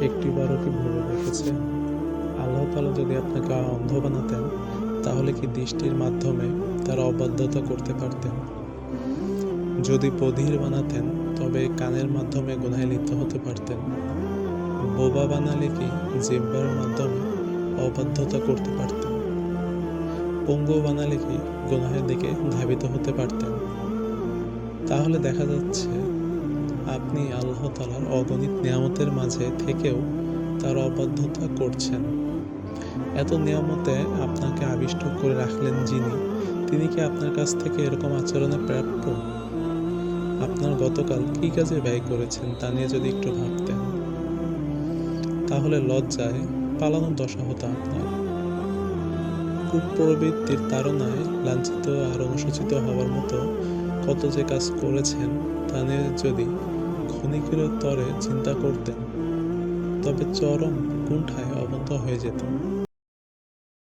একটিবারও কি ভেবে দেখেছেন, আল্লাহ তাআলা যদি আপনাকে অন্ধ বানাতেন, তাহলে কি দৃষ্টির মাধ্যমে তার অবাধ্যতা করতে পারতেন? যদি বধির বানাতেন, তবে কানের মাধ্যমে গুনাহে লিপ্ত হতে পারতেন। বোবা বানালে কি জিহ্বার মাধ্যমে অবাধ্যতা করতে পারতেন? পঙ্গু বানালে কি গুনাহের দিকে ধাবিত হতে পারতেন? তাহলে দেখা যাচ্ছে আপনি আল্লাহ তাআলার অগণিত নিয়ামতের মাঝে থেকেও তার অবাধ্যতা করছেন। এত নিয়ামতে আপনাকে আবিষ্ট করে রাখলেন যিনি, তিনি কি আপনার কাছ থেকে এরকম আচরণে প্রাপ্য? আপনার গতকাল কী কাজে ব্যয় করেছেন তা নিয়ে যদি একটু ভাবতেন, তাহলে লজ্জায় পালানোর দশা হতো আপনার। কুপ্রবৃত্তির তাড়নায় লাঞ্ছিত আর অনুশোচিত হওয়ার মতো কত যে কাজ করেছেন তা নিয়ে যদি ক্ষণিকের তরে চিন্তা করতেন, তবে চরম কুণ্ঠায় অবনত হয়ে যেত।